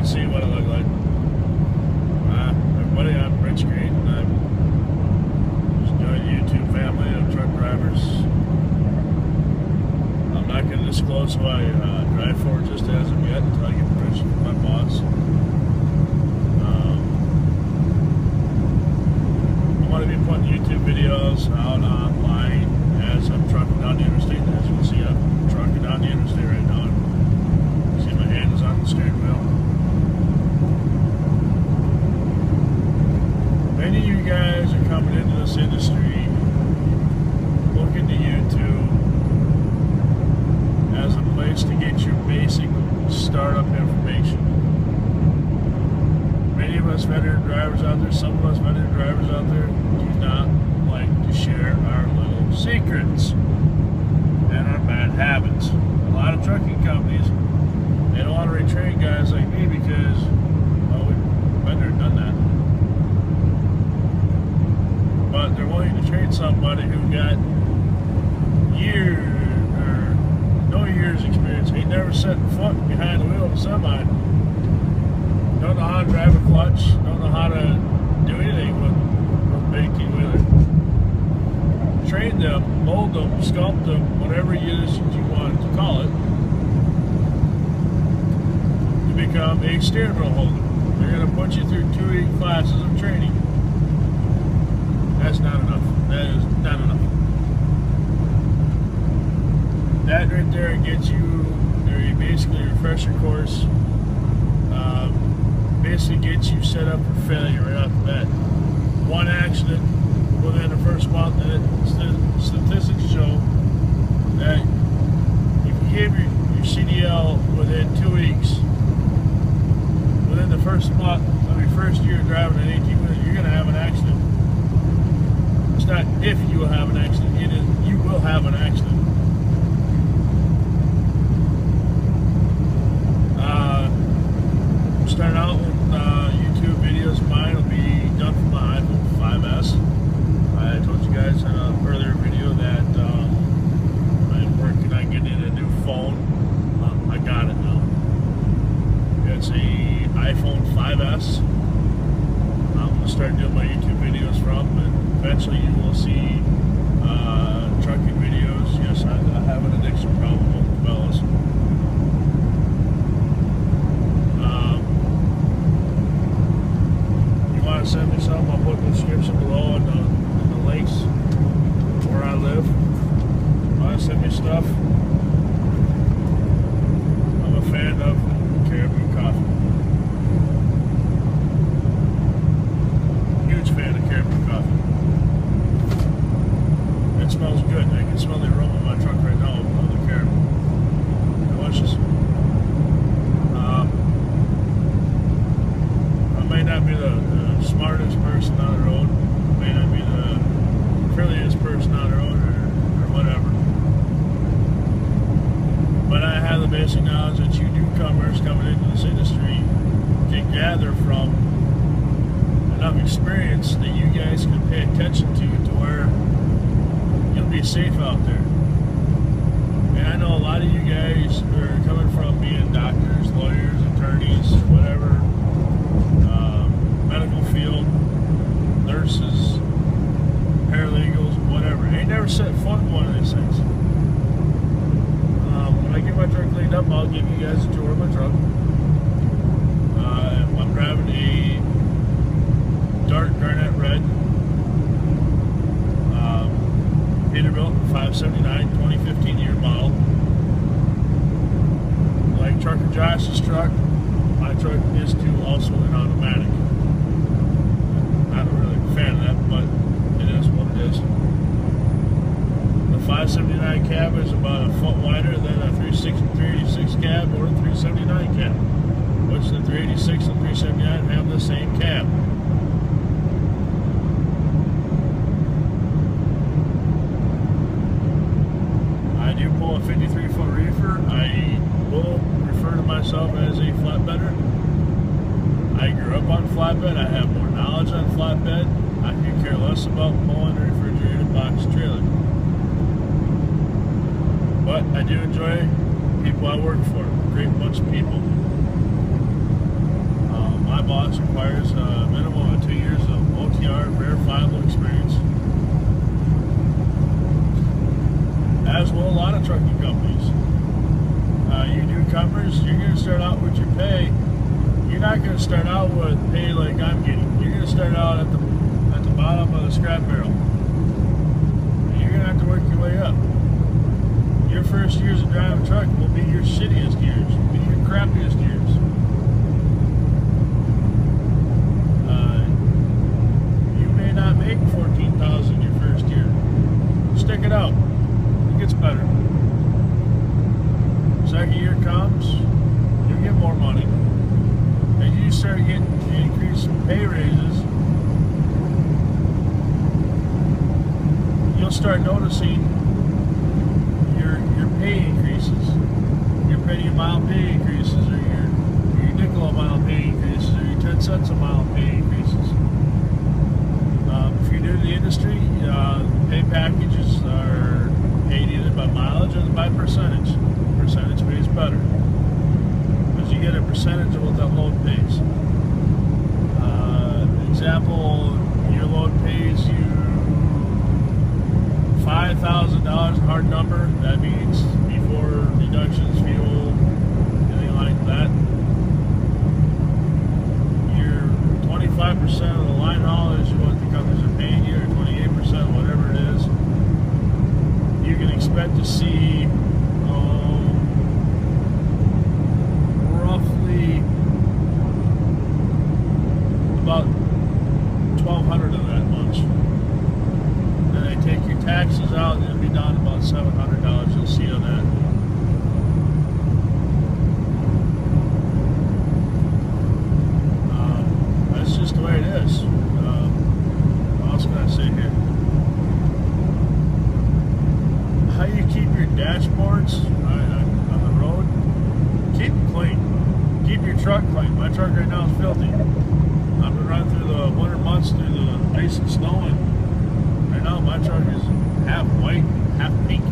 can see what I look like. Everybody, I'm Rich Green, and I'm just joined the YouTube family of truck drivers. I'm not going to disclose who I drive for just as of yet until I get permission from my boss. I want to be putting YouTube videos out online as I'm trucking down the interstate. As you can see, I'm trucking down the interstate right now. See, my hand is on the steering wheel. Many of you guys are coming into this industry looking to YouTube as a place to get your basic startup information. Many of us veteran drivers out there, some of us veteran drivers out there, do not like to share our little secrets and our bad habits. A lot of trucking companies, they don't want to retrain guys like me because, well, we've been there and done that. But they're willing to train somebody who got years or no years experience. Ain't never set foot behind the wheel of a semi. Don't know how to drive a clutch. Don't know how to do anything with a big 18-wheeler. Train them, mold them, sculpt them, whatever it is you want to call it, to become a steering wheel holder. They're going to put you through 2 classes of training. That's not enough. That is not enough. That right there gets you basically a refresher course. Basically gets you set up for failure right off the bat. One accident within the first month, and statistics show that if you give your CDL within 2 weeks, within the first month of your first year driving an 18-wheeler, you're going to have an accident. It's not if you will have an accident, it is you will have an accident. Starting out with YouTube videos of mine will be done from my iPhone 5S. I told you guys in an earlier video that I'm working on getting a new phone. I got it now. It's a iPhone 5S. I'm going to start doing my YouTube videos from, and eventually you will see trucking videos. Yes, I have an addiction problem with fellas. Send me something, I'll put in the description below and the links where I live. Want to send me stuff? I'm a fan of Caribou Coffee. Huge fan of Caribou Coffee. It smells good. I can smell the aroma of my truck right now of the Caribou. Delicious. I may not be the smartest person on the road, may not be the friendliest person on the road or whatever, but I have the basic knowledge that you newcomers coming into this industry can gather from enough experience that you guys can pay attention to where you'll be safe out there. And I know a lot of you guys are coming from being doctors, lawyers, attorneys, whatever, medical field, nurses, paralegals, whatever. Ain't never set foot in one of these things. When I get my truck cleaned up, I'll give you guys a tour of my truck. I'm driving a dark garnet red Peterbilt 579 2015 year model. Like Trucker Josh's truck, my truck is too also an automatic. Not really a fan of that, but it is what it is. The 579 cab is about a foot wider than a 386 cab or a 379 cab, which the 386 and 379 have the same cab. I do pull a 53-foot reefer. I will refer to myself as a flatbedder. I grew up on flatbed. I have more knowledge on flatbed. I could care less about pulling a refrigerated box trailer. But I do enjoy people I work for. Great bunch of people. start out with your pay, you're not going to start out with pay like I'm getting. You're going to start out at the bottom of the scrap barrel. And you're going to have to work your way up. Your first years of driving a truck will be your shittiest years, will be your crappiest years. You may not make $14,000 your first year. Stick it out. It gets better. Second year comes, you get more money. As you start getting increased pay raises, you'll start noticing your pay increases, your penny a mile pay increases, or your nickel a mile pay increases, or your 10 cents a mile pay increases. If you're new to the industry, pay packages are paid either by mileage or by percentage. Percentage pays better because you get a percentage of what that load pays. Example, your load pays you $5,000, hard number. That means before deductions, fuel, anything like that. Your 25% of the line haulage is what the companies are paying you, or 28%, whatever it is. You can expect to see roughly about $1,200 of that much. Then they take your taxes out, and it'll be down to about $700. You'll see on that. That's just the way it is. What else can I say here? How you keep your dashboards on the road? Keep them clean. Keep your truck clean. My truck right now is filthy. I've been running through the winter months through the ice and snow, and right now my truck is half white, half pink.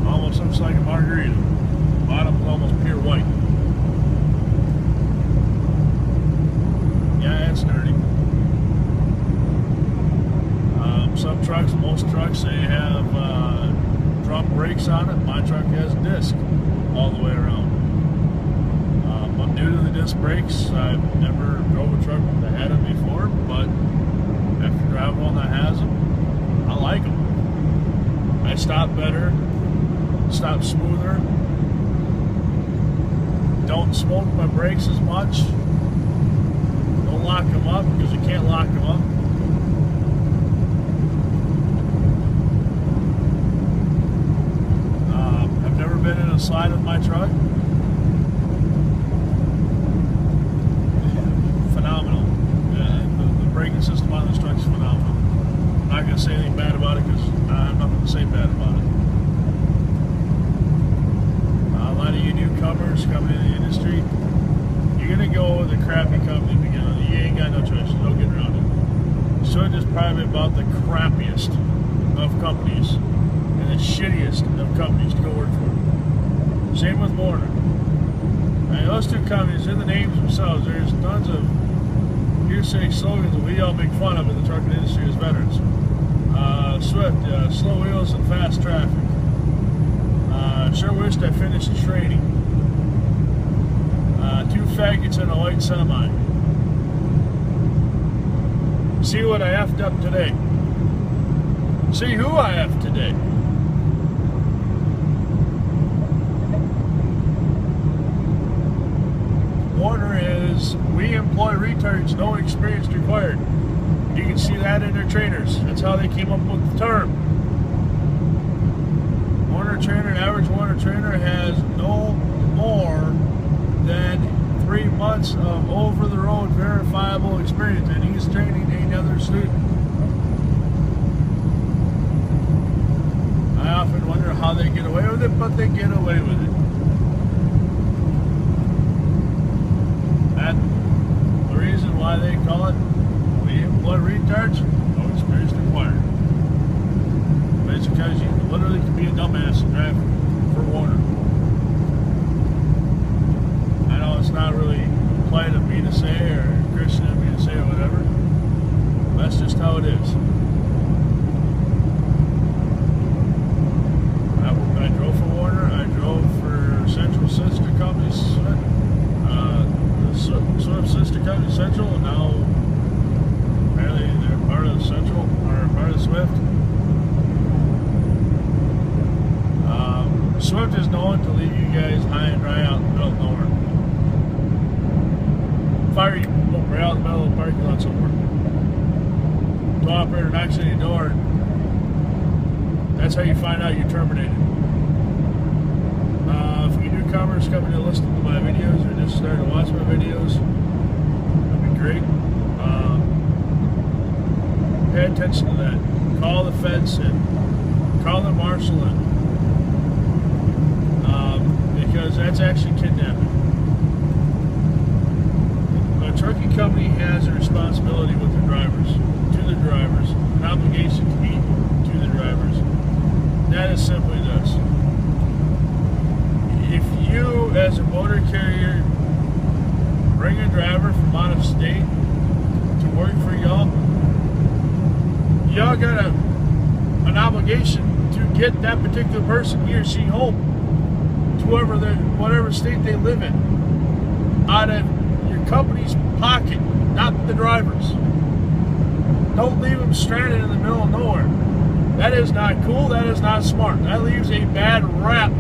Almost looks like a margarita. The bottom is almost pure white. Yeah, it's dirty. Some trucks, most trucks, they have drum brakes on it. My truck has disc all the way around. I'm new to the disc brakes. I've never drove a truck that had them before, but after driving one that has them, I like them. I stop better, stop smoother, don't smoke my brakes as much, don't lock them up because you can't lock them up. Been in a slide with my truck. Phenomenal. The braking system on this truck is phenomenal. I'm not going to say anything bad about it because I have nothing to say bad about it. A lot of you newcomers coming into the industry, you're going to go with a crappy company to begin with. You ain't got no choice. There's no getting around it. Switch is probably about the crappiest of companies and the shittiest of companies to go work for. Same with Warner. And those two companies, they're the names themselves. There's tons of hearsay slogans that we all make fun of in the trucking industry as veterans. Swift, slow wheels and fast traffic. Sure wished I finished the training. 2 faggots in a white semi. See what I effed up today. See who I effed today. Warner is, we employ retards, no experience required. You can see that in their trainers. That's how they came up with the term. Warner trainer, an average Warner trainer has no more than 3 months of over-the-road verifiable experience, and he's training another student. I often wonder how they get away with it, but they get away with it. That's the reason why they call it, we employ retards, no experience required. But it's because you literally can be a dumbass and drive for Warner. I know it's not really polite of me to say, or Christian of me to say, or whatever. That's just how it is. Swift is known to leave you guys high and dry out in the middle of nowhere. Fire you right out in the middle of the parking lot somewhere. The operator knocks on your door. That's how you find out you're terminated. If we do commerce coming to listen to my videos or just started to watch my videos, that'd be great. Pay attention to that. Call the feds in. Call the marshal in. Because that's actually kidnapping. A trucking company has a responsibility with their drivers, to the drivers, an obligation to be to the drivers. That is simply this. If you, as a motor carrier, bring a driver from out of state to work for y'all got an obligation to get that particular person, he or she, home to whatever state they live in, out of your company's pocket, not the drivers. Don't leave them stranded in the middle of nowhere. That is not cool. That is not smart. That leaves a bad rap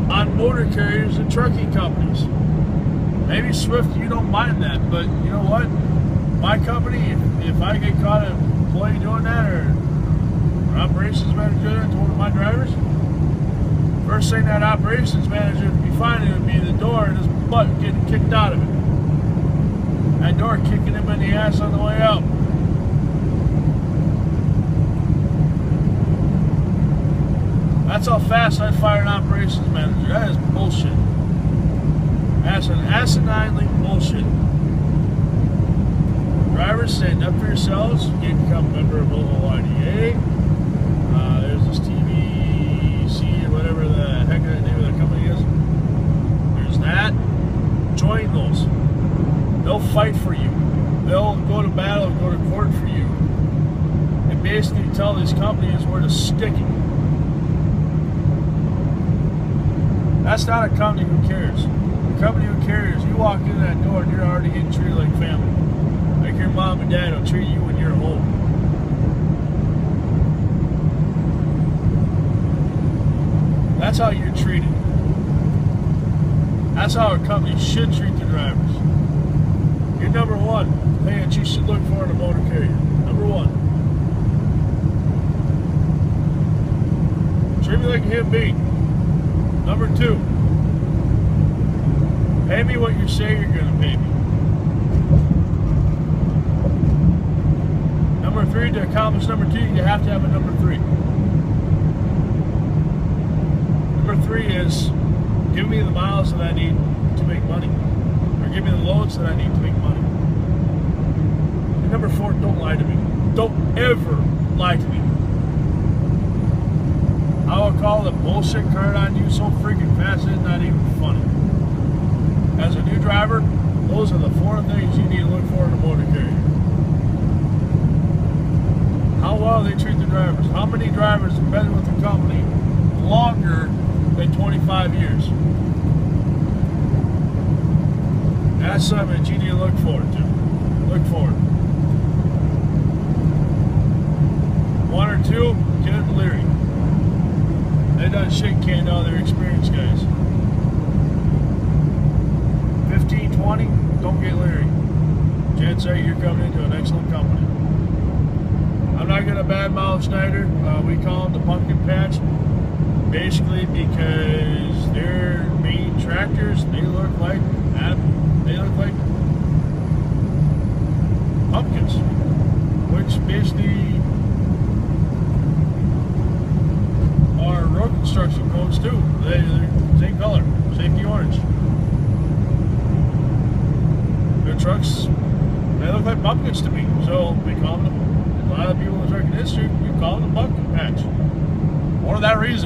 on motor carriers and trucking companies. Maybe Swift, you don't mind that, but you know what? My company, if I get caught an employee doing that, or an operations manager doing that to one of my drivers, first thing that operations manager would be finding would be the door and his butt getting kicked out of it. That door kicking him in the ass on the way out. That's how fast I fire an operations manager. That is bullshit. That's an asininely bullshit. Drivers, stand up for yourselves. You can become a member of OOIDA. There's this TVC, whatever the heck the name of the company is. There's that. Join those. They'll fight for you. They'll go to battle and go to court for you. And basically tell these companies where to stick it. That's not a company who cares. A company who cares, you walk in that door and you're already getting treated like family. Like your mom and dad will treat you when you're home. That's how you're treated. That's how a company should treat the drivers. You're number one thing that you should look for in a motor carrier. Number one. Treat me like a human being. Number two. Pay me what you say you're going to pay me. Number three, to accomplish number two, you have to have a number three. Number three is give me the miles that I need to make money. Or give me the loads that I need to make money. And number four, don't lie to me. Don't ever lie to me. I will call the bullshit card on you so freaking fast it's not even funny. As a new driver, those are the four things you need to look for in a motor carrier. How well they treat the drivers. How many drivers have been with the company longer than 25 years? That's something that you need to look forward to. Look forward. One or two, get leery. They done shit canned out of their experienced guys. 15, 20, don't get leery. Chances are you're coming into an excellent company. I'm not going to badmouth Schneider. We call them the pumpkin patch. Basically because their main tractors, they look like pumpkins. Which basically are road construction codes too. They're same color, safety orange. Their trucks, they look like pumpkins to me. So we call them, a lot of people in the trucking industry, we call them the pumpkin patch. For that reason.